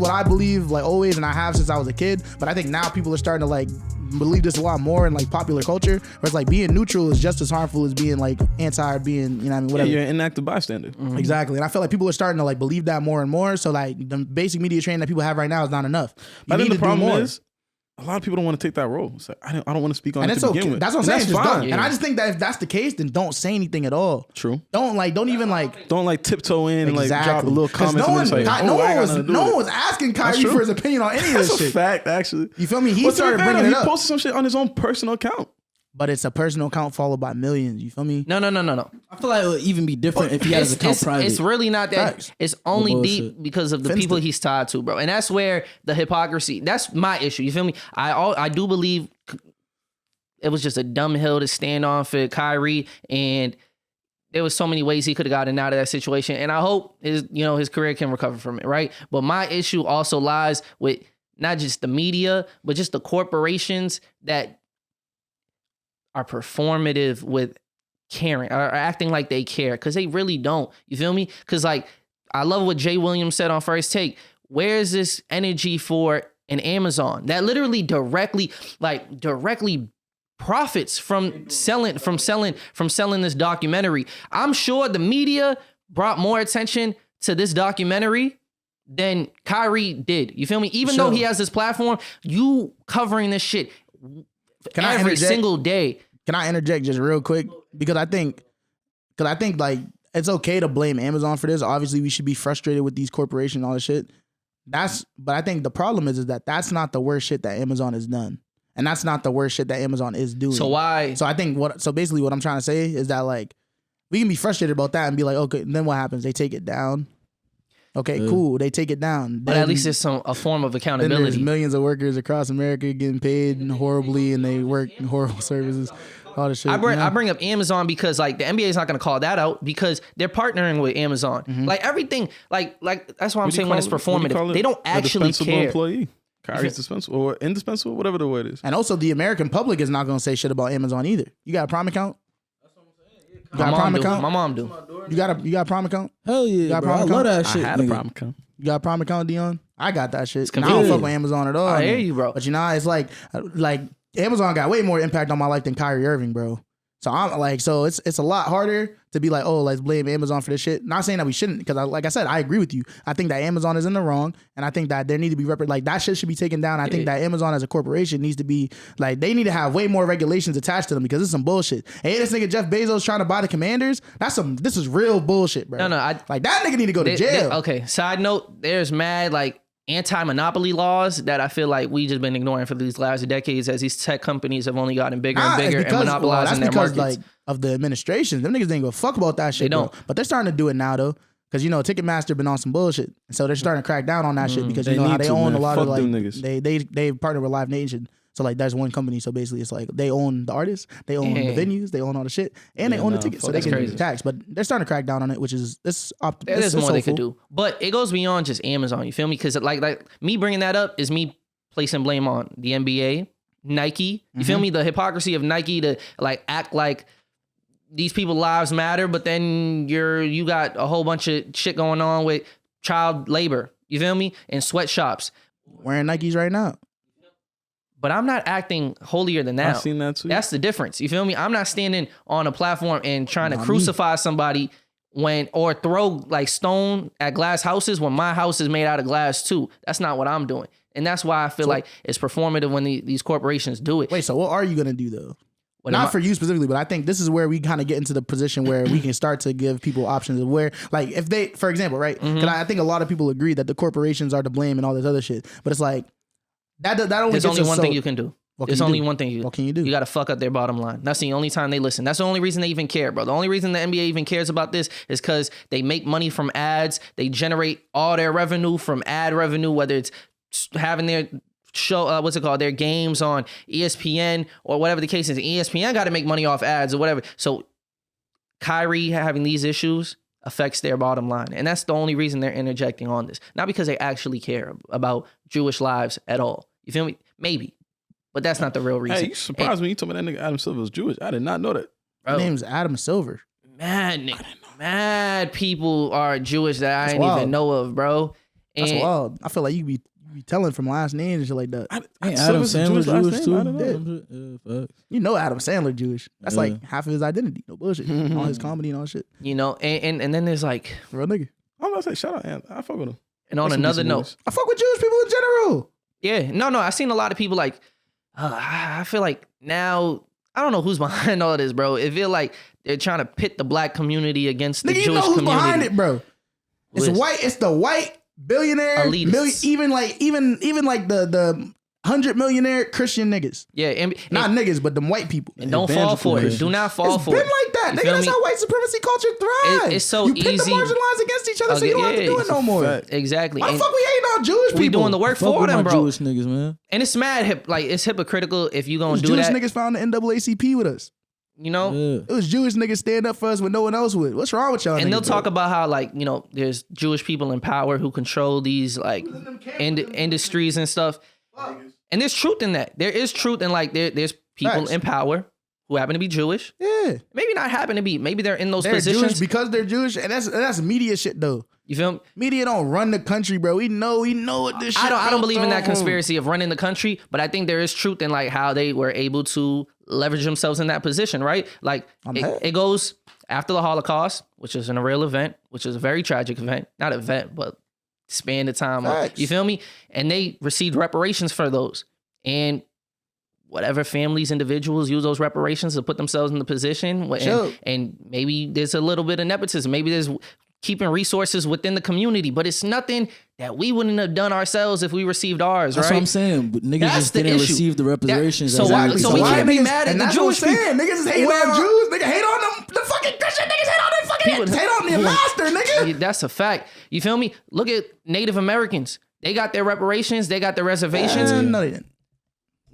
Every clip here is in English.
what I believe, like always, and I have since I was a kid. But I think now people are starting to like believe this a lot more in like popular culture, where it's like being neutral is just as harmful as being like anti, or being, you know what I mean, whatever. Yeah, you're an inactive bystander. Mm-hmm. Exactly. And I feel like people are starting to like believe that more and more. So like the basic media training that people have right now is not enough. I think the problem is a lot of people don't want to take that role. It's like, I don't want to speak on it to begin with. That's what I'm saying. That's just fine. don't. Yeah. And I just think that if that's the case, then don't say anything at all. True. Don't tiptoe in and like drop a little comment. No one was asking Kyrie for his opinion on any of this shit. That's a fact, actually. You feel me? He started bringing it up. He posted some shit on his own personal account. But it's a personal account followed by millions. You feel me? No. I feel like it would even be different if he had his account private. It's really not that. Facts. It's only deep because of the people he's tied to, bro. And that's where the hypocrisy. That's my issue. You feel me? I do believe it was just a dumb hill to stand on for Kyrie, and there was so many ways he could have gotten out of that situation. And I hope his career can recover from it, right? But my issue also lies with not just the media, but just the corporations that are performative with caring, or acting like they care, because they really don't. You feel me? Because like, I love what Jay Williams said on First Take. Where's this energy for an Amazon that literally directly profits from selling this documentary? I'm sure the media brought more attention to this documentary than Kyrie did. You feel me? Even though he has this platform, you covering this shit every single day. Can I interject just real quick? Because I think like it's okay to blame Amazon for this. Obviously, we should be frustrated with these corporations and all this shit. But I think the problem is that that's not the worst shit that Amazon has done. And that's not the worst shit that Amazon is doing. So why? So I think basically what I'm trying to say is that like we can be frustrated about that and be like, okay, then what happens? They take it down. Okay, cool. They take it down. But at least it's a form of accountability. Then there's millions of workers across America getting paid horribly, and they work in horrible services. All this shit. I bring up Amazon because like the NBA is not going to call that out because they're partnering with Amazon. Mm-hmm. Like everything, like that's why I'm saying when it's performative, they don't actually care. Employee. Kyrie's dispensable or indispensable, whatever the word is. And also, the American public is not going to say shit about Amazon either. You got a Prime account? You got a Prime account? My mom do. You got a Prime account? Hell yeah, bro. I love that shit. I had a Prime account. You got a Prime account, Dion? I got that shit. It's I don't fuck with Amazon at all. I hear you, bro. But you know, it's like Amazon got way more impact on my life than Kyrie Irving, bro. So I'm like, so it's a lot harder to be like, oh, let's blame Amazon for this shit. Not saying that we shouldn't, because like I said, I agree with you. I think that Amazon is in the wrong, and I think that there need to be like that shit should be taken down. I think that Amazon as a corporation needs to be like, they need to have way more regulations attached to them, because it's some bullshit. Hey, this nigga Jeff Bezos trying to buy the Commanders. This is real bullshit, bro. No, like that nigga need to go to jail. Okay. Side note, there's mad like anti-monopoly laws that I feel like we just been ignoring for these last decades, as these tech companies have only gotten bigger and bigger and monopolizing their markets. Like of the administration, them niggas didn't give a fuck about that shit. They don't, but they're starting to do it now though, because Ticketmaster been on some bullshit, and so they're starting to crack down on that shit, because how they own a lot of like they partner with Live Nation. So like that's one company. So basically it's like they own the artists, they own the venues, they own all the shit, and they own the tickets. So they can get taxed. But they're starting to crack down on it, which is there's more they could do. But it goes beyond just Amazon. You feel me? Because like me bringing that up is me placing blame on the NBA, Nike. You feel me? The hypocrisy of Nike to like act like these people's lives matter, but then you got a whole bunch of shit going on with child labor. You feel me? In sweatshops. Wearing Nikes right now. But I'm not acting holier than thou. I've seen that too. That's the difference. You feel me? I'm not standing on a platform and trying to crucify somebody or throw like stone at glass houses when my house is made out of glass too. That's not what I'm doing. And that's why I feel like it's performative when these corporations do it. Wait, so what are you going to do though? Not for you specifically, but I think this is where we kind of get into the position where we can start to give people options of where, like, if they, for example, right? Because I think a lot of people agree that the corporations are to blame and all this other shit. But it's like, that only There's only one thing you can do. There's only one thing What can you do? You got to fuck up their bottom line. That's the only time they listen. That's the only reason they even care, bro. The only reason the NBA even cares about this is because they make money from ads. They generate all their revenue from ad revenue, whether it's having their show, their games on ESPN or whatever the case is. ESPN got to make money off ads or whatever. So Kyrie having these issues affects their bottom line. And that's the only reason they're interjecting on this. Not because they actually care about Jewish lives at all. You feel me? Maybe. But that's not the real reason. Hey, you surprised me. You told me that nigga Adam Silver was Jewish. I did not know that. His name's Adam Silver. Mad people are Jewish that I didn't even know of, bro. And That's wild. I feel like you be telling from last names and shit like that. Ain't Adam Sandler Jewish too? I don't know. You know Adam Sandler Jewish. That's like half of his identity. No bullshit. All his comedy and all shit. you know, and then there's like, Real nigga. I'm about to say, shout out, Ant. I fuck with him. and on another note, I fuck with Jewish people in general. yeah, no, I seen a lot of people like, I feel like now, I don't know who's behind all this, bro. It feel like they're trying to pit the black community against the Nigga, you Jewish know who's community. behind it, bro. It's Who is? white. It's the white billionaire, Elitists. even like the 100 millionaire Christian niggas. Yeah, and Not niggas, but them white people. and don't fall for it. Do not fall It's for been it. like that. You Nigga, feel that's me? how white supremacy culture thrives. It's so you pit easy. the marginalized against each other, so you don't have to do it no more. Exactly. Why the And fuck we hating on Jewish people? we doing the work Fuck for with them, my bro. Jewish niggas, man. And it's mad it's hypocritical if you gonna Those do Jewish that. niggas found the NAACP with us. You know. Yeah. It was Jewish niggas stand up for us when no one else would. What's wrong with y'all? And niggas, they'll bro? talk about how, like, you know, there's Jewish people in power who control these like industries and stuff. And there's truth in that. There is truth in like there's people Facts. in power who happen to be Jewish. Yeah, Maybe not happen to be. Maybe they're in those they're positions. Jewish because they're Jewish, and that's media shit though. You feel me? Media don't run the country, bro. We know what this shit. I don't believe in that on. conspiracy of running the country, but I think there is truth in like how they were able to leverage themselves in that position, right? Like it goes after the Holocaust, which is a real event, which is a very tragic event. Not event, but span of time. Facts. You feel me? And they received reparations for those. And whatever families, individuals use those reparations to put themselves in the position. Sure. And maybe there's a little bit of nepotism. Maybe there's keeping resources within the community, but it's nothing that we wouldn't have done ourselves if we received ours, That's right? what I'm saying. But niggas That's just the didn't issue. receive the reparations. So exactly. so we can't be mad at and the that's Jewish what I'm people. saying. Niggas is hating on Jews. Nigga hate on them. The fucking Christian niggas hate on them fucking. People- Hate on their master, nigga. Yeah, that's a fact. You feel me? Look at Native Americans. They got their reparations. They got their reservations. No, they didn't.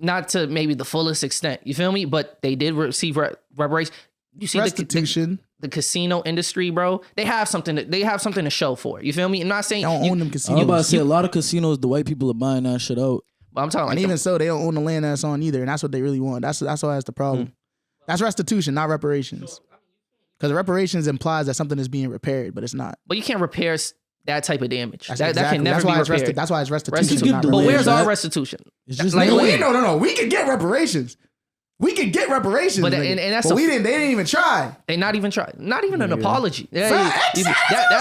Not to maybe the fullest extent. You feel me? But they did receive reparations. You see Restitution. the casino industry, bro. They have something to show for it. You feel me? I'm not saying They don't own them I was casinos. about to say a lot of casinos, the white people are buying that shit out. but I'm talking like And even so, they don't own the land that's on either, and that's what they really want. That's why that's the problem. That's restitution, not reparations. Because reparations implies that something is being repaired, but it's not. but you can't repair that type of damage. That's That exactly. can never that's be why it's repaired. that's why it's restitution. Restitution. Not the But land, where's reparations. our that- restitution? It's just Like, Nigga, wait. no. We could get reparations. We could get reparations, But- nigga. and that's but a- we didn't. They didn't even try. They not even try. Not even an apology. Yeah, Facts.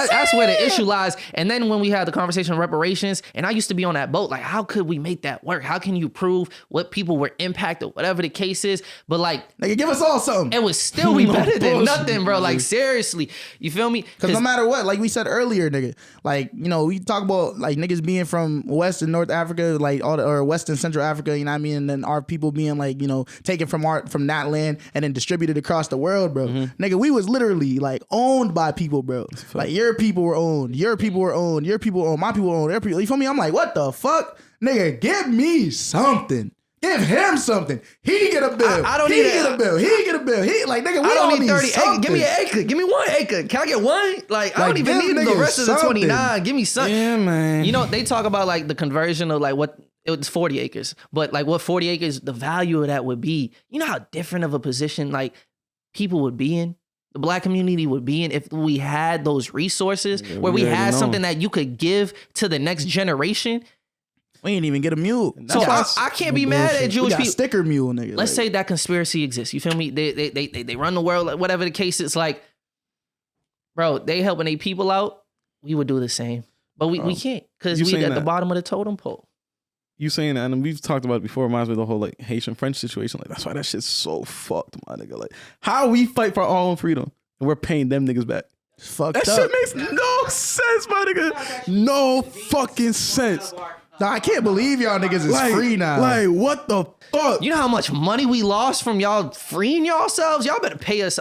that's where the issue lies. And then when we had the conversation on reparations, and I used to be on that boat, like, how could we make that work? How can you prove what people were impacted, whatever the case is? But like, Nigga, give us all something. it would still be better than bullshit, nothing, bro. Like, seriously, you feel me? Because no matter what, like we said earlier, nigga, like, you know, we talk about like niggas being from West and North Africa, like or West and Central Africa, you know what I mean? And then our people being like, you know, taken from that land and then distributed across the world, bro. Nigga, we was literally like owned by people, bro. Like your people were owned, your people were owned, your people were owned, my people were owned, their people. You feel me? I'm like, what the fuck? Nigga, give me something. Give him something. He get a bill. I don't he need get a bill. He get a bill. He like, nigga, we I all don't need 30 something. acres. Give me an acre. Give me 1 acre. Can I get one? Like, I don't even give need the niggas rest of the something. 29. Give me something. Yeah, man. You know, they talk about like the conversion of like what it was 40 acres, but like what 40 acres, the value of that would be. You know how different of a position like people would be in? The black community would be in if we had those resources where we we already had know. something that you could give to the next generation. We ain't even get a mule. So I can't be mad at We Jewish got people. sticker mule, nigga. Let's like, say that conspiracy exists. You feel me? They run the world, like whatever the case. It's like, bro, they helping their people out. We would do the same, but we can't because you we saying at the that- bottom of the totem pole. You saying that, and we've talked about it before, reminds me of the whole like Haitian French situation. Like, that's why that shit's so fucked, my nigga. Like, how we fight for our own freedom and we're paying them niggas back. fucked That up. shit makes no sense, my nigga. No fucking sense. Nah, I can't believe y'all niggas is Like, free now. Like, what the fuck? You know how much money we lost from y'all freeing yourselves? Y'all better pay us.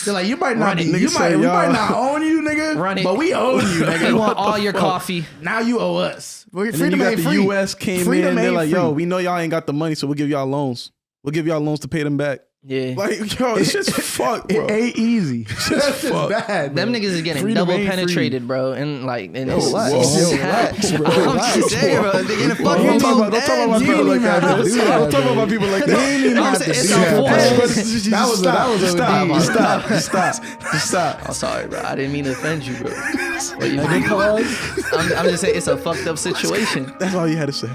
They're like, you might not be, Niggas we say, might y'all- not own you, nigga. Run it. But we own you, We nigga. want all your coffee. Now you owe us. And then you got the free. U.S. came Freedom in, they're ain't like, yo, free. we know y'all ain't got the money, so we'll give y'all loans. We'll give y'all loans to pay them back. Yeah. Like, yo, this shit's fucked, bro. It ain't easy. That's just fucked. bad. Them bro. niggas is getting Freedom double ain't free. penetrated, bro. And like, and Yo, it's, relax. it's Yo, just- relax, bro. I'm Relax, just saying, bro. They're getting Don't fucking talk about both people ends. You like ain't that. even have to do Don't that, talk bro. about people like You ain't that. even I'm have to saying do it's that. unfortunate. That was Stop. OD. Just stop. I'm sorry, bro. I didn't mean to offend you, bro. Nigga pause. I'm just saying it's a fucked up situation. That's all you had to say.